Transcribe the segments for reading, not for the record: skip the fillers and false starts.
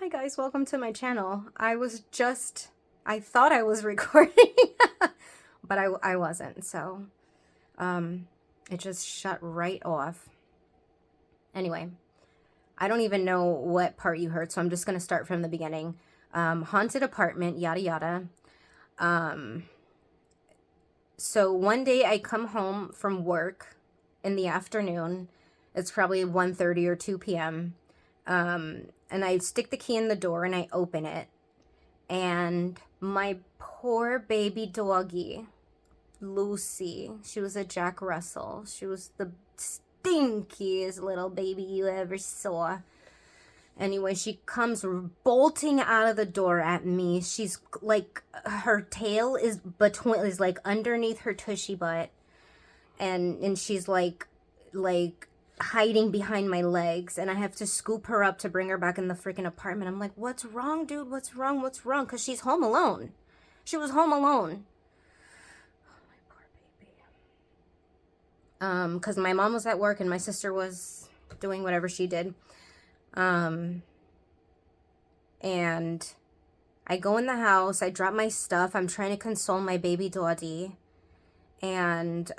Hi guys, welcome to my channel. I thought I was recording, but I wasn't, so it just shut right off. Anyway, I don't even know what part you heard, so I'm just gonna start from the beginning. Haunted apartment, yada yada. So one day I come home from work in the afternoon. It's probably 1:30 or 2 p.m. And I stick the key in the door and I open it. And my poor baby doggy, Lucy, she was a Jack Russell. She was the stinkiest little baby you ever saw. Anyway, she comes bolting out of the door at me. She's like, her tail is like underneath her tushy butt. And she's like hiding behind my legs, and I have to scoop her up to bring her back in the freaking apartment. I'm like, what's wrong, dude? What's wrong? What's wrong? Because she's home alone. She was home alone. Oh, my poor baby. Because my mom was at work and my sister was doing whatever she did. And I go in the house, I drop my stuff, I'm trying to console my baby Dottie, and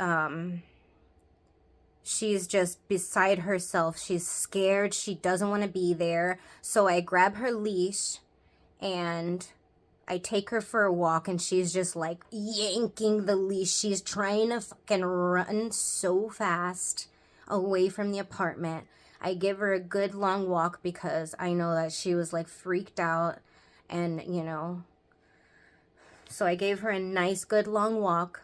she's just beside herself. She's scared. She doesn't want to be there. So I grab her leash and I take her for a walk, and she's just like yanking the leash. She's trying to fucking run so fast away from the apartment. I give her a good long walk because I know that she was like freaked out, and so I gave her a nice good long walk.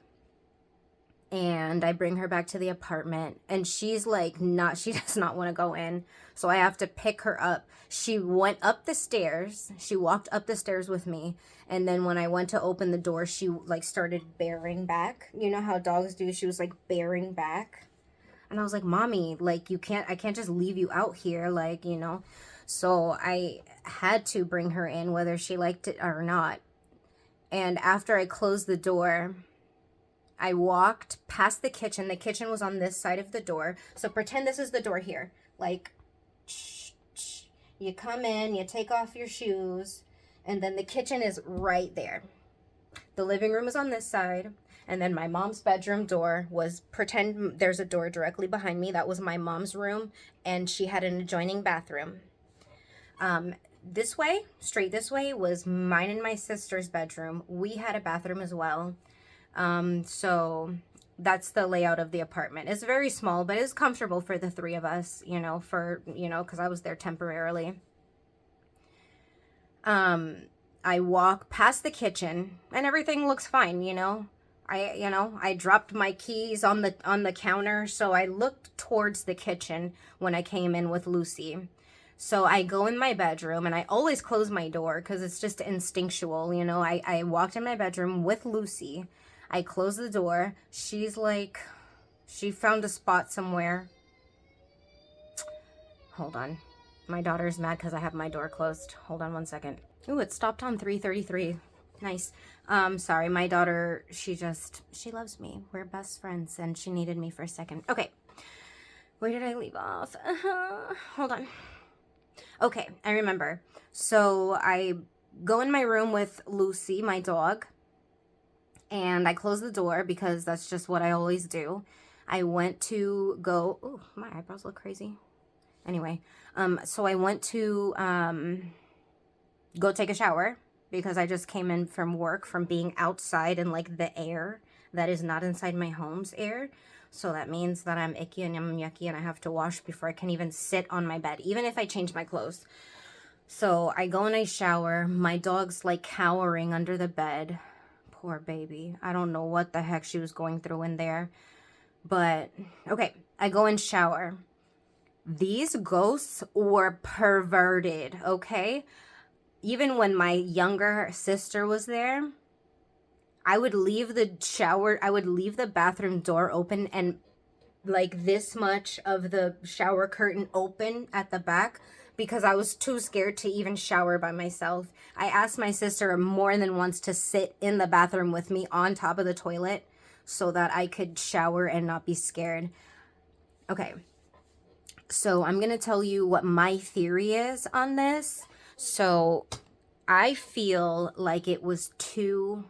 And I bring her back to the apartment, and she's like, she does not want to go in. So I have to pick her up. She went up the stairs. She walked up the stairs with me. And then when I went to open the door, she like started bearing back. You know how dogs do? She was like bearing back. And I was like, Mommy, like I can't just leave you out here. So I had to bring her in whether she liked it or not. And after I closed the door, I walked past the kitchen. The kitchen was on this side of the door. So pretend this is the door here. Like, you come in, you take off your shoes, and then the kitchen is right there. The living room is on this side, and then my mom's bedroom door was, pretend there's a door directly behind me. That was my mom's room, and she had an adjoining bathroom. This way, straight this way, was mine and my sister's bedroom. We had a bathroom as well. So that's the layout of the apartment. It's very small, but it's comfortable for the three of us, because I was there temporarily. I walk past the kitchen and everything looks fine, I dropped my keys on the counter, so I looked towards the kitchen when I came in with Lucy. So I go in my bedroom, and I always close my door because it's just instinctual, I walked in my bedroom with Lucy. I close the door. She's like, she found a spot somewhere. Hold on. My daughter's mad because I have my door closed. Hold on one second. Ooh, it stopped on 3:33. Nice. Sorry, my daughter, she loves me. We're best friends, and she needed me for a second. Okay. Where did I leave off? Hold on. Okay, I remember. So I go in my room with Lucy, my dog, and I closed the door because that's just what I always do. I went to go, oh, my eyebrows look crazy. Anyway, so I went to go take a shower because I just came in from work, from being outside in like the air that is not inside my home's air. So that means that I'm icky and I'm yucky, and I have to wash before I can even sit on my bed, even if I change my clothes. So I go and I shower. My dog's like cowering under the bed. Poor baby. I don't know what the heck she was going through in there. But, okay, I go and shower. These ghosts were perverted, okay? Even when my younger sister was there, I would leave the bathroom door open, and like this much of the shower curtain open at the back, because I was too scared to even shower by myself. I asked my sister more than once to sit in the bathroom with me on top of the toilet so that I could shower and not be scared. Okay, so I'm going to tell you what my theory is on this. So I feel like it was two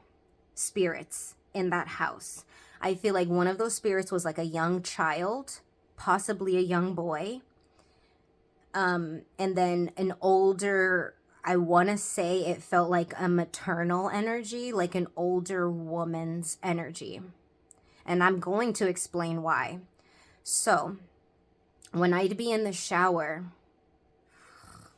spirits in that house. I feel like one of those spirits was like a young child, possibly a young boy. And then an older, I want to say it felt like a maternal energy, like an older woman's energy. And I'm going to explain why. So, when I'd be in the shower,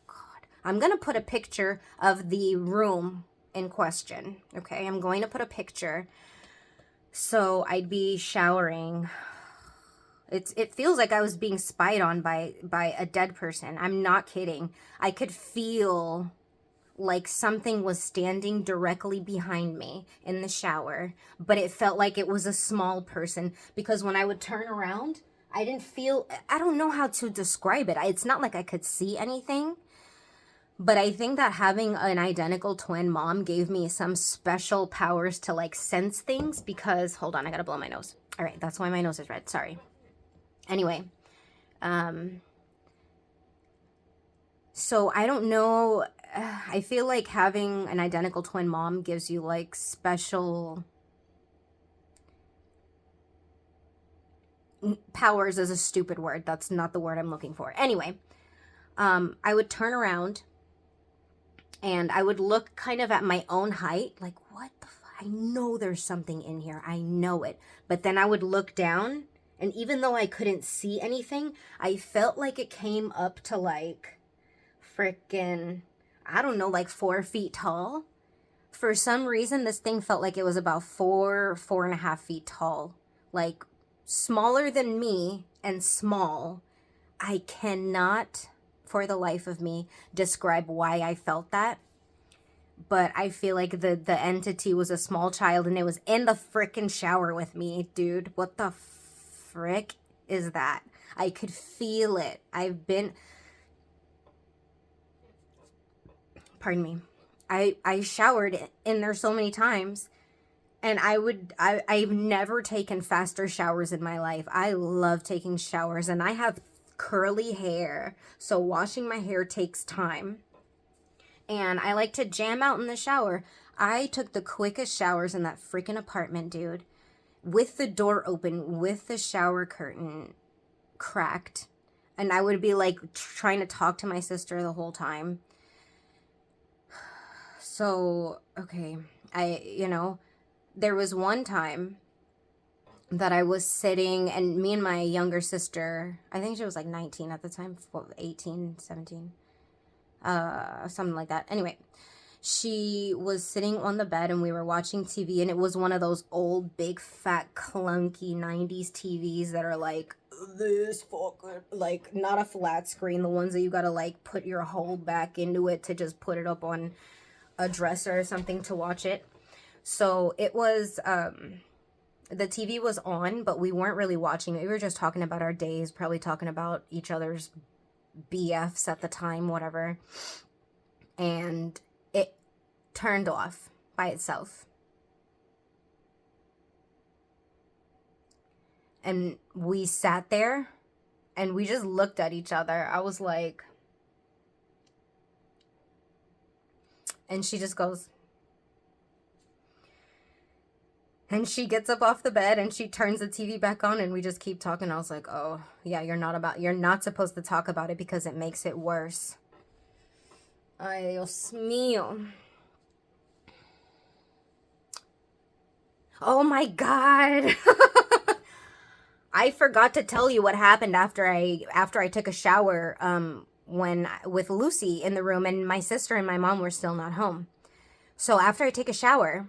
God, I'm going to put a picture of the room in question. Okay, I'm going to put a picture. So, I'd be showering. It feels like I was being spied on by a dead person. I'm not kidding. I could feel like something was standing directly behind me in the shower, but it felt like it was a small person, because when I would turn around, I didn't feel, I don't know how to describe it. It's not like I could see anything, but I think that having an identical twin mom gave me some special powers to like sense things, because, hold on, I gotta blow my nose. All right, that's why my nose is red. Sorry. Anyway, so I don't know. I feel like having an identical twin mom gives you like special powers. Is a stupid word. That's not the word I'm looking for. Anyway, I would turn around and I would look kind of at my own height, like, what the I know there's something in here. I know it. But then I would look down, and even though I couldn't see anything, I felt like it came up to like freaking, I don't know, like 4 feet tall. For some reason, this thing felt like it was about 4.5 feet tall. Like smaller than me and small. I cannot, for the life of me, describe why I felt that. But I feel like the entity was a small child, and it was in the frickin' shower with me, dude. What the frick is that? I could feel it. Pardon me. I showered in there so many times, and I've never taken faster showers in my life. I love taking showers, and I have curly hair, so washing my hair takes time. And I like to jam out in the shower. I took the quickest showers in that freaking apartment, dude. With the door open, with the shower curtain cracked. And I would be like trying to talk to my sister the whole time. So, okay. There was one time that I was sitting, and me and my younger sister, I think she was like 19 at the time, 18, 17, something like that. Anyway, she was sitting on the bed and we were watching TV, and it was one of those old, big, fat, clunky 90s TVs that are like this fucking, like, not a flat screen, the ones that you gotta like put your whole back into it to just put it up on a dresser or something to watch it. So it was, the TV was on, but we weren't really watching it. We were just talking about our days, probably talking about each other's BFs at the time, whatever. And it turned off by itself. And we sat there and we just looked at each other. I was like, and she just goes, and she gets up off the bed and she turns the TV back on, and we just keep talking. I was like, oh, yeah, you're not supposed to talk about it because it makes it worse. Ay, Dios mío. Oh my God. I forgot to tell you what happened after I took a shower when with Lucy in the room, and my sister and my mom were still not home. So after I take a shower,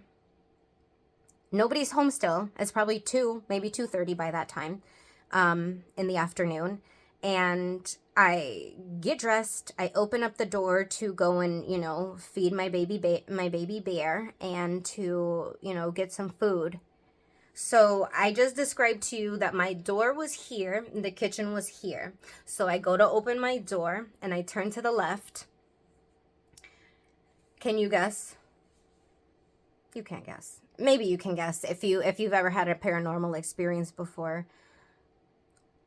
nobody's home still. It's probably 2, maybe 2:30 by that time, in the afternoon. And I get dressed. I open up the door to go and, feed my baby bear, and to, get some food. So I just described to you that my door was here and the kitchen was here. So I go to open my door and I turn to the left. Can you guess? You can't guess. Maybe you can guess if you've ever had a paranormal experience before.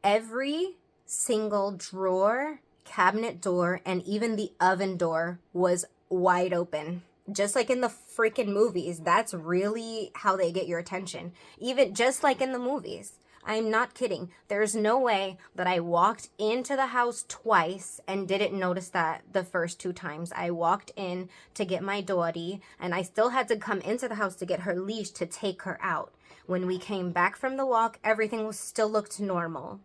Every single drawer, cabinet door and even the oven door was wide open. Just like in the freaking movies. That's really how they get your attention. Even just like in the movies. I'm not kidding. There's no way that I walked into the house twice and didn't notice that the first 2 times. I walked in to get my Dottie, and I still had to come into the house to get her leash to take her out. When we came back from the walk, everything was still looked normal.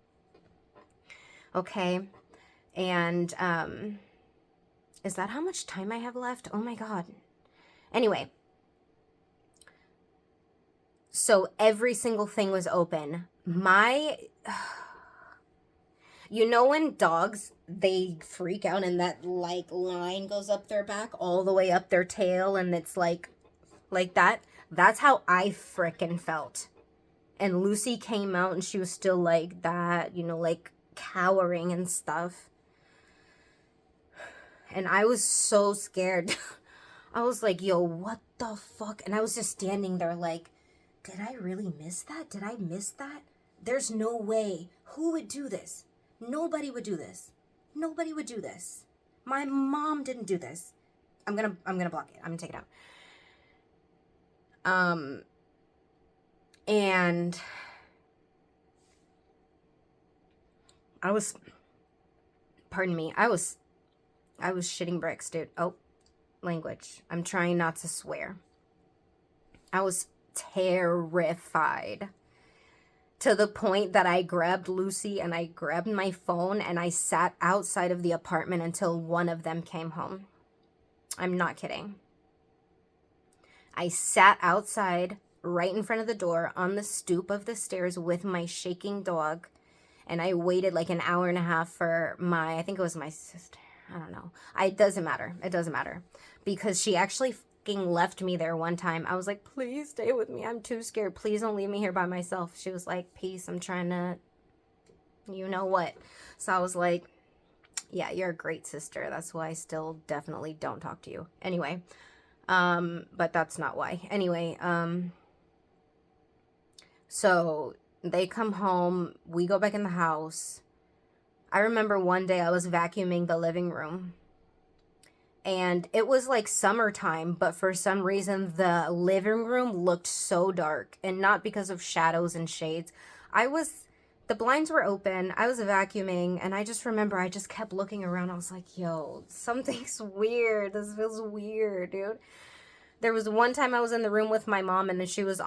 Okay? And, is that how much time I have left? Oh my God. Anyway. So every single thing was open. You know when dogs, they freak out and that like line goes up their back all the way up their tail and it's like that? That's how I frickin' felt. And Lucy came out and she was still like that, you know, like cowering and stuff. And I was so scared. I was like, yo, what the fuck? And I was just standing there like, did I really miss that? Did I miss that? There's no way. Who would do this? Nobody would do this. Nobody would do this. My mom didn't do this. I'm gonna block it. I'm gonna take it out. And I was shitting bricks, dude. Oh, language. I'm trying not to swear. I was terrified to the point that I grabbed Lucy and I grabbed my phone and I sat outside of the apartment until one of them came home. I'm not kidding. I sat outside right in front of the door on the stoop of the stairs with my shaking dog, and I waited like an hour and a half for I think it was my sister. I don't know. It doesn't matter. It doesn't matter. Because she actually left me there one time. I was like, please stay with me. I'm too scared. Please don't leave me here by myself. She was like, peace. I'm trying to, you know what? So I was like, yeah, you're a great sister. That's why I still definitely don't talk to you. Anyway, but that's not why. Anyway, so they come home. We go back in the house. I remember one day I was vacuuming the living room. And it was like summertime, but for some reason the living room looked so dark. And not because of shadows and shades. The blinds were open, I was vacuuming, and I just remember I just kept looking around. I was like, yo, something's weird. This feels weird, dude. There was one time I was in the room with my mom, and then she was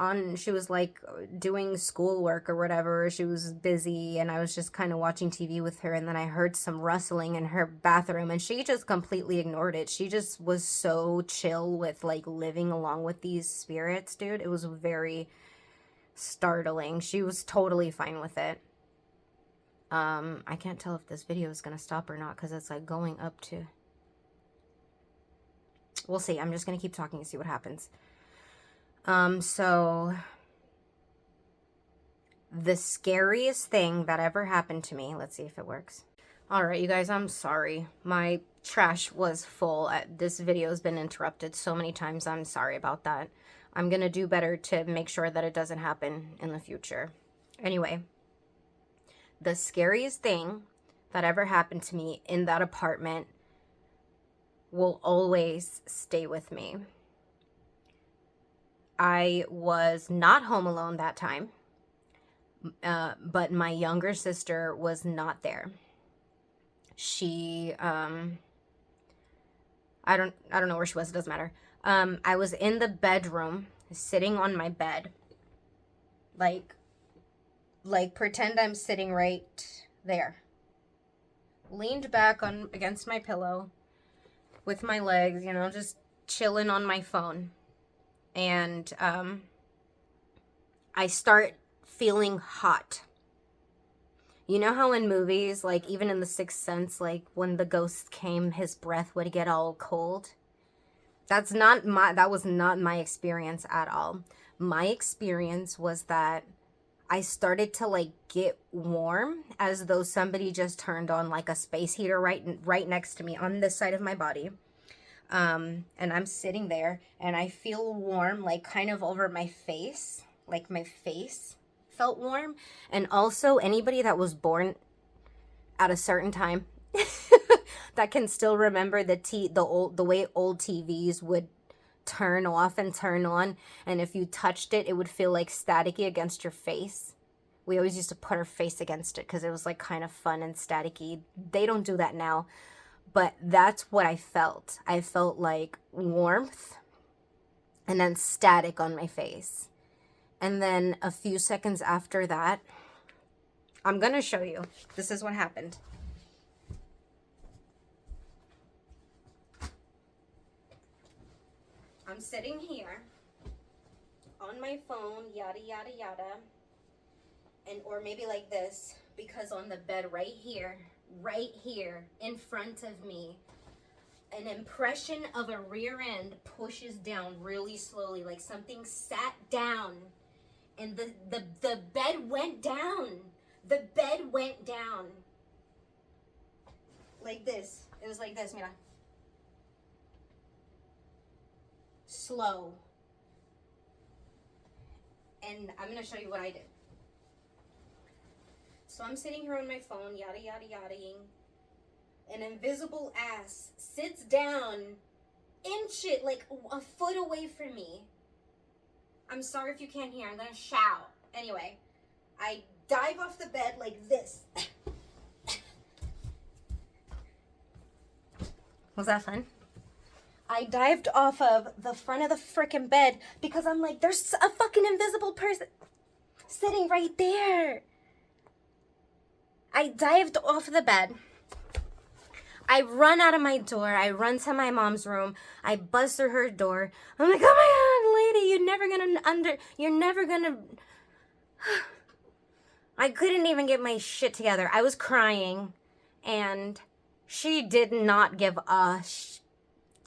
like doing schoolwork or whatever. She was busy, and I was just kind of watching TV with her, and then I heard some rustling in her bathroom, and she just completely ignored it. She just was so chill with like living along with these spirits, dude. It was very startling. She was totally fine with it. I can't tell if this video is gonna stop or not because it's like going up to... We'll see. I'm just going to keep talking and see what happens. So the scariest thing that ever happened to me, let's see if it works. All right, you guys, I'm sorry. My trash was full. This video has been interrupted so many times. I'm sorry about that. I'm going to do better to make sure that it doesn't happen in the future. Anyway, the scariest thing that ever happened to me in that apartment will always stay with me. I was not home alone that time, but my younger sister was not there. She, I don't know where she was. It doesn't matter. I was in the bedroom, sitting on my bed, like pretend I'm sitting right there, leaned back against my pillow, with my legs, you know, just chilling on my phone. And I start feeling hot. You know how in movies, like even in The Sixth Sense, like when the ghost came, his breath would get all cold? That was not my experience at all. My experience was that I started to like get warm, as though somebody just turned on like a space heater right next to me on this side of my body. And I'm sitting there and I feel warm, like kind of over my face, like my face felt warm. And also anybody that was born at a certain time, that can still remember the way old TVs would turn off and turn on, and if you touched it, it would feel like staticky against your face. We always used to put our face against it because it was like kind of fun and staticky. They don't do that now, but that's what I felt. I felt like warmth and then static on my face. And then a few seconds after that, I'm gonna show you. This is what happened. I'm sitting here on my phone, yada, yada, yada. And, or maybe like this, because on the bed right here in front of me, an impression of a rear end pushes down really slowly, like something sat down, and the bed went down. The bed went down. Like this. It was like this, mira. Slow. And I'm gonna show you what I did. So I'm sitting here on my phone, yada, yada, yada-ing. An invisible ass sits down, like a foot away from me. I'm sorry if you can't hear, I'm gonna shout. Anyway, I dive off the bed like this. Was that fun? I dived off of the front of the frickin' bed because I'm like, there's a fucking invisible person sitting right there. I dived off the bed. I run out of my door. I run to my mom's room. I buzz through her door. I'm like, oh my God, lady, you're never gonna. I couldn't even get my shit together. I was crying, and she did not give a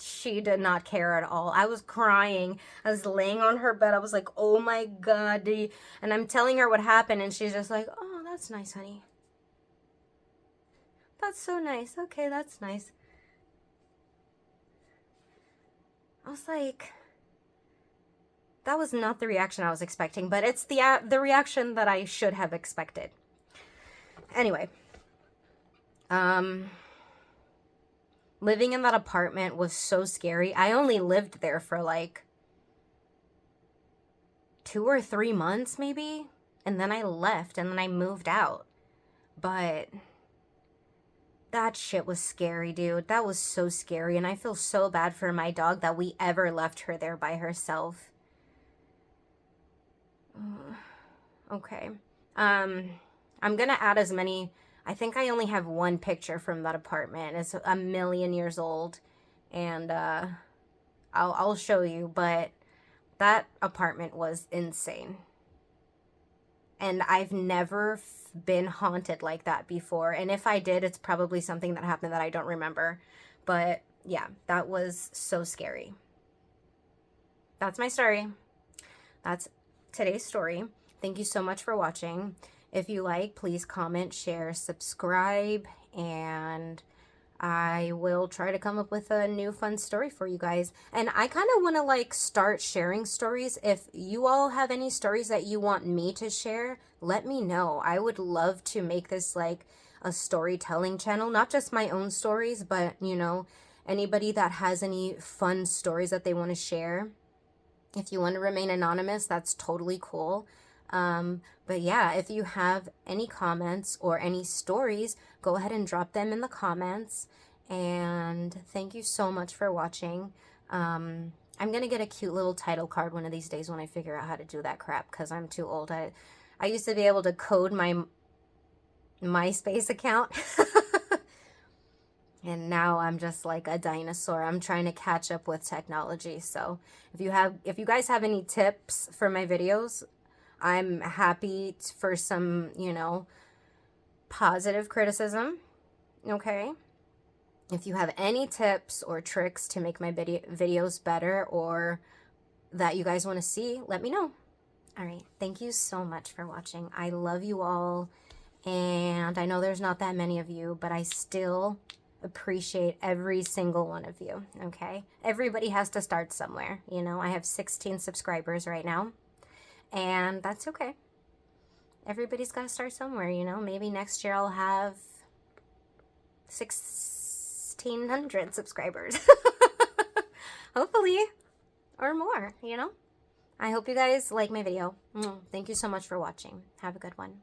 she did not care at all. I was crying. I was laying on her bed. I was like, oh my God. And I'm telling her what happened, and she's just like, oh, that's nice, honey. That's so nice. Okay, that's nice. I was like, that was not the reaction I was expecting, but it's the reaction that I should have expected. Anyway, living in that apartment was so scary. I only lived there for like 2 or 3 months maybe, and then I left and then I moved out. But that shit was scary, dude. That was so scary, and I feel so bad for my dog that we ever left her there by herself. Okay. I'm gonna add as many. I think I only have one picture from that apartment. It's a million years old, and I'll show you, but that apartment was insane. And I've never been haunted like that before. And if I did, it's probably something that happened that I don't remember. But yeah, that was so scary. That's my story. That's today's story. Thank you so much for watching. If you like, please comment, share, subscribe, and I will try to come up with a new fun story for you guys. And I kind of want to like start sharing stories. If you all have any stories that you want me to share, let me know. I would love to make this like a storytelling channel, not just my own stories, but you know, anybody that has any fun stories that they want to share. If you want to remain anonymous, that's totally cool. But yeah, if you have any comments or any stories, go ahead and drop them in the comments. And thank you so much for watching. I'm gonna get a cute little title card one of these days when I figure out how to do that crap, because I'm too old. I used to be able to code my MySpace account. And now I'm just like a dinosaur. I'm trying to catch up with technology. So if you guys have any tips for my videos, I'm happy for some, you know, positive criticism. Okay. If you have any tips or tricks to make my videos better, or that you guys want to see, let me know. All right. Thank you so much for watching. I love you all. And I know there's not that many of you, but I still appreciate every single one of you. Okay. Everybody has to start somewhere. You know, I have 16 subscribers right now, and that's okay. Everybody's got to start somewhere, you know. Maybe next year I'll have 60 1,600 subscribers. Hopefully. Or more, you know? I hope you guys like my video. Thank you so much for watching. Have a good one.